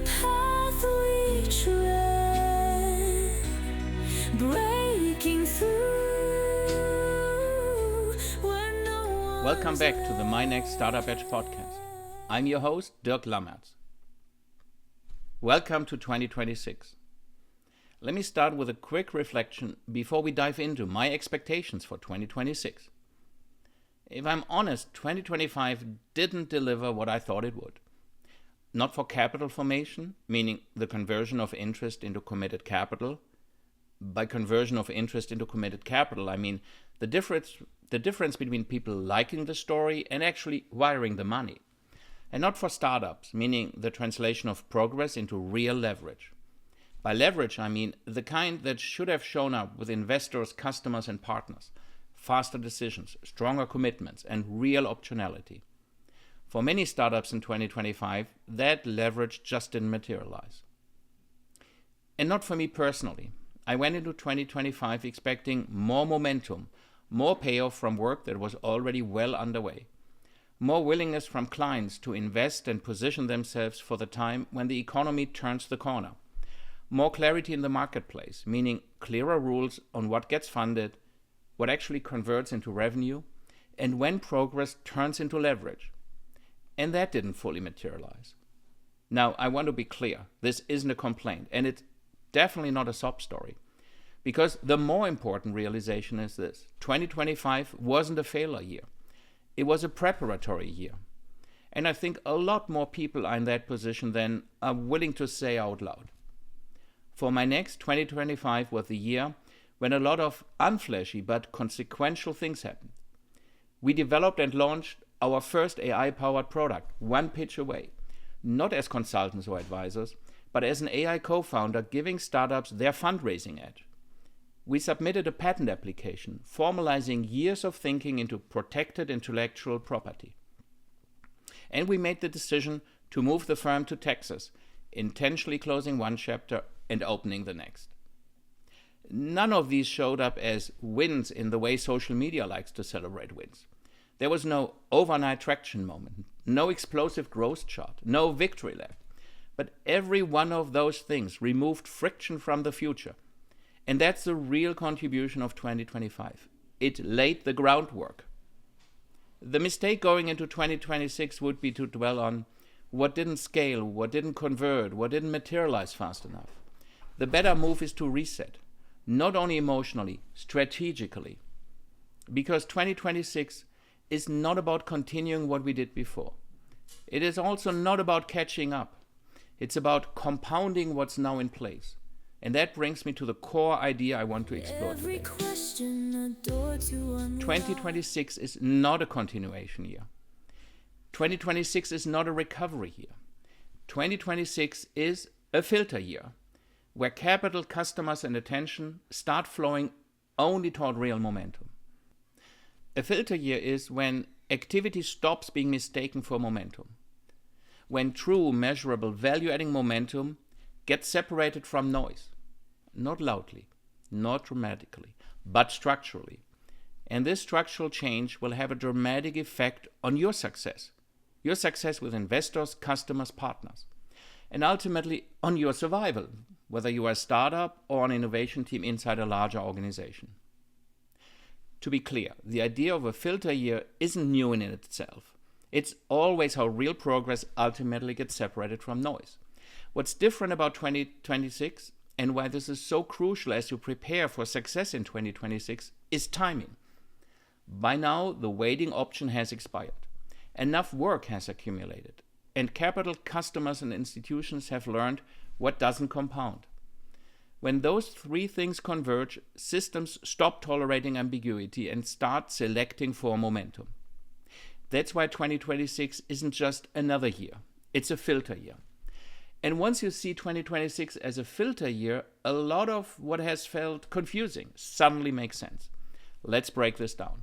path we tread, breaking through where no one Welcome back to the My Next Startup Edge podcast. I'm your host, Dirk Lammertz. Welcome to 2026. Let me start with a quick reflection before we dive into my expectations for 2026. If I'm honest, 2025 didn't deliver what I thought it would. Not for capital formation, meaning the conversion of interest into committed capital. By conversion of interest into committed capital, I mean the difference between people liking the story and actually wiring the money. And not for startups, meaning the translation of progress into real leverage. By leverage, I mean the kind that should have shown up with investors, customers, and partners. Faster decisions, stronger commitments, and real optionality. For many startups in 2025, that leverage just didn't materialize. And not for me personally. I went into 2025 expecting more momentum, more payoff from work that was already well underway. More willingness from clients to invest and position themselves for the time when the economy turns the corner. More clarity in the marketplace, meaning clearer rules on what gets funded, what actually converts into revenue, and when progress turns into leverage. And that didn't fully materialize. Now, I want to be clear, this isn't a complaint, and it's definitely not a sob story. Because the more important realization is this: 2025 wasn't a failure year. It was a preparatory year. And I think a lot more people are in that position than are willing to say out loud. For my next 2025 was the year when a lot of unflashy but consequential things happened. We developed and launched our first AI-powered product, one pitch away, not as consultants or advisors, but as an AI co-founder giving startups their fundraising edge. We submitted a patent application, formalizing years of thinking into protected intellectual property. And we made the decision to move the firm to Texas, intentionally closing one chapter and opening the next. None of these showed up as wins in the way social media likes to celebrate wins. There was no overnight traction moment, no explosive growth chart, no victory lap. But every one of those things removed friction from the future. And that's the real contribution of 2025. It laid the groundwork. The mistake going into 2026 would be to dwell on what didn't scale, what didn't convert, what didn't materialize fast enough. The better move is to reset, not only emotionally, strategically. Because 2026 is not about continuing what we did before. It is also not about catching up. It's about compounding what's now in place. And that brings me to the core idea I want to explore today. 2026 is not a continuation year. 2026 is not a recovery year. 2026 is a filter year, where capital, customers, and attention start flowing only toward real momentum. A filter year is when activity stops being mistaken for momentum. When true, measurable, value-adding momentum gets separated from noise. Not loudly, not dramatically, but structurally. And this structural change will have a dramatic effect on your success with investors, customers, partners, and ultimately on your survival, whether you are a startup or an innovation team inside a larger organization. To be clear, the idea of a filter year isn't new in itself. It's always how real progress ultimately gets separated from noise. What's different about 2026 and why this is so crucial as you prepare for success in 2026 is timing. By now, the waiting option has expired. Enough work has accumulated, and capital, customers, and institutions have learned what doesn't compound. When those three things converge, systems stop tolerating ambiguity and start selecting for momentum. That's why 2026 isn't just another year. It's a filter year. And once you see 2026 as a filter year, a lot of what has felt confusing suddenly makes sense. Let's break this down.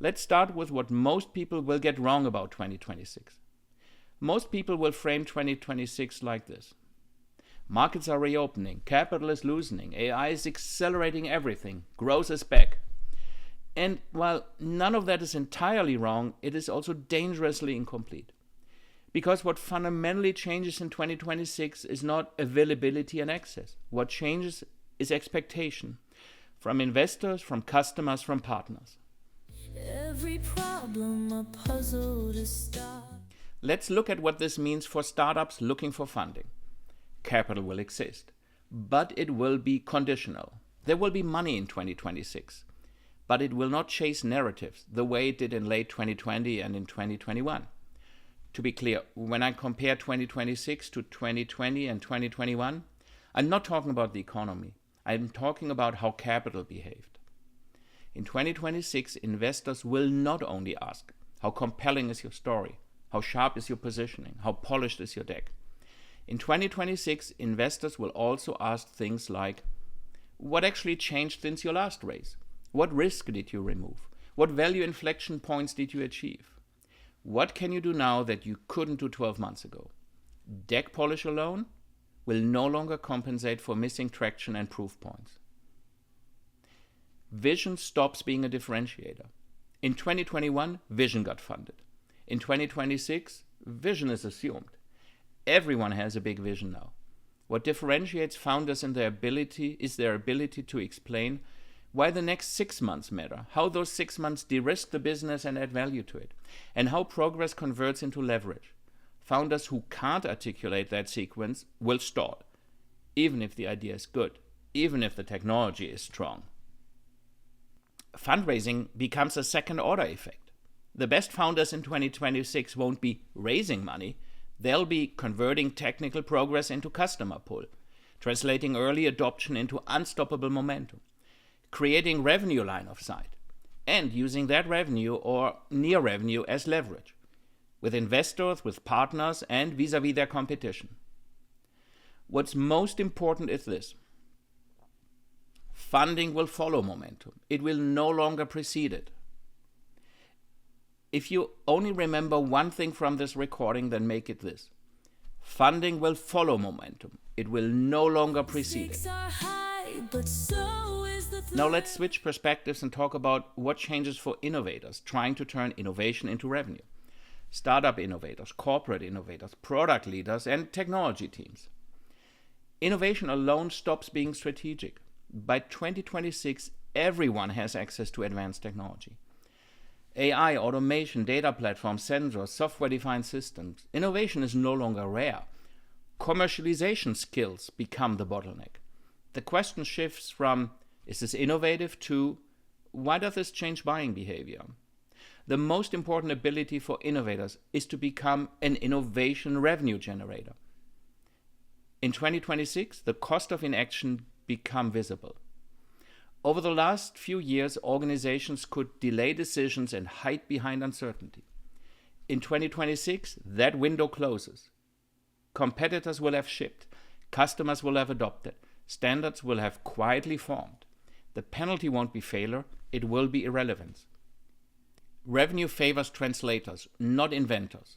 Let's start with what most people will get wrong about 2026. Most people will frame 2026 like this. Markets are reopening, capital is loosening, AI is accelerating everything, growth is back. And while none of that is entirely wrong, it is also dangerously incomplete. Because what fundamentally changes in 2026 is not availability and access. What changes is expectation from investors, from customers, from partners. Every problem a puzzle to start. Let's look at what this means for startups looking for funding. Capital will exist, but it will be conditional. There will be money in 2026, but it will not chase narratives the way it did in late 2020 and in 2021. To be clear, when I compare 2026 to 2020 and 2021, I'm not talking about the economy. I'm talking about how capital behaved. In 2026, investors will not only ask, how compelling is your story? How sharp is your positioning? How polished is your deck? In 2026, investors will also ask things like, what actually changed since your last raise? What risk did you remove? What value inflection points did you achieve? What can you do now that you couldn't do 12 months ago? Deck polish alone will no longer compensate for missing traction and proof points. Vision stops being a differentiator. In 2021, vision got funded. In 2026, vision is assumed. Everyone has a big vision now. What differentiates founders in their ability is their ability to explain why the next 6 months matter, how those 6 months de-risk the business and add value to it, and how progress converts into leverage. Founders who can't articulate that sequence will stall, even if the idea is good, even if the technology is strong. Fundraising becomes a second-order effect. The best founders in 2026 won't be raising money, they'll be converting technical progress into customer pull, translating early adoption into unstoppable momentum, creating revenue line of sight, and using that revenue or near revenue as leverage, with investors, with partners, and vis-a-vis their competition. What's most important is this. Funding will follow momentum. It will no longer precede it. If you only remember one thing from this recording, then make it this. Funding will follow momentum. It will no longer precede it. Now let's switch perspectives and talk about what changes for innovators trying to turn innovation into revenue. Startup innovators, corporate innovators, product leaders, and technology teams. Innovation alone stops being strategic. By 2026, everyone has access to advanced technology. AI, automation, data platforms, sensors, software-defined systems. Innovation is no longer rare. Commercialization skills become the bottleneck. The question shifts from, is this innovative, to, why does this change buying behavior? The most important ability for innovators is to become an innovation revenue generator. In 2026, the cost of inaction become visible. Over the last few years, organizations could delay decisions and hide behind uncertainty. In 2026, that window closes. Competitors will have shipped, customers will have adopted, standards will have quietly formed. The penalty won't be failure, it will be irrelevance. Revenue favors translators, not inventors.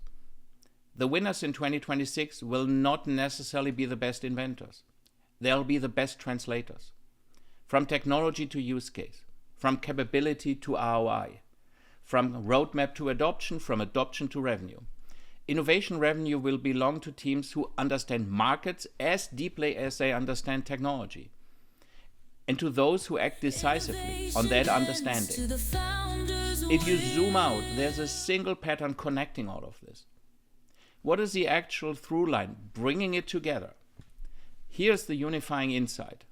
The winners in 2026 will not necessarily be the best inventors. They'll be the best translators. From technology to use case, from capability to ROI, from roadmap to adoption, from adoption to revenue. Innovation revenue will belong to teams who understand markets as deeply as they understand technology, and to those who act decisively on that understanding. If you zoom out, there's a single pattern connecting all of this. What is the actual through line bringing it together? Here's the unifying insight.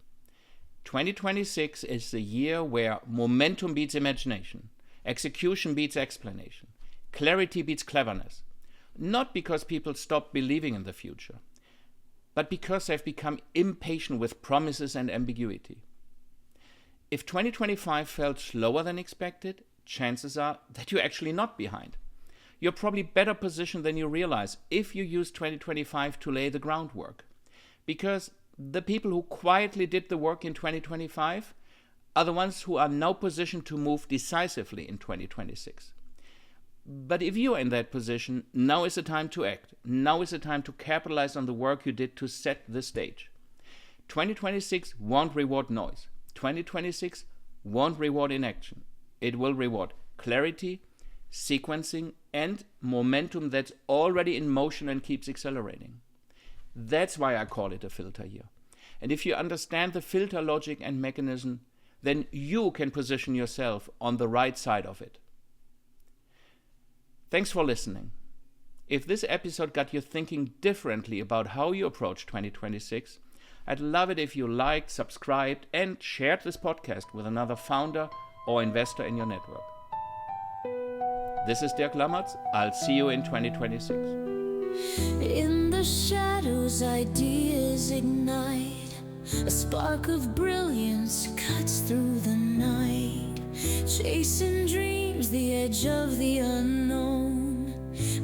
2026 is the year where momentum beats imagination, execution beats explanation, clarity beats cleverness. Not because people stop believing in the future, but because they've become impatient with promises and ambiguity. If 2025 felt slower than expected, chances are that you're actually not behind. You're probably better positioned than you realize if you use 2025 to lay the groundwork. Because the people who quietly did the work in 2025 are the ones who are now positioned to move decisively in 2026. But if you're in that position, now is the time to act. Now is the time to capitalize on the work you did to set the stage. 2026 won't reward noise. 2026 won't reward inaction. It will reward clarity, sequencing, and momentum that's already in motion and keeps accelerating. That's why I call it a filter here. And if you understand the filter logic and mechanism, then you can position yourself on the right side of it. Thanks for listening. If this episode got you thinking differently about how you approach 2026, I'd love it if you liked, subscribed, and shared this podcast with another founder or investor in your network. This is Dirk Lammertz. I'll see you in 2026. In the shadows, ideas ignite. A spark of brilliance cuts through the night. Chasing dreams, the edge of the unknown.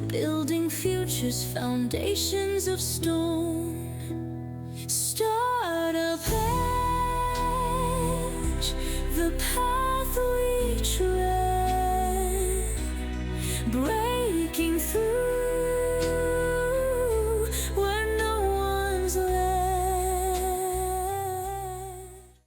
Building futures, foundations of stone. Start a pledge, the power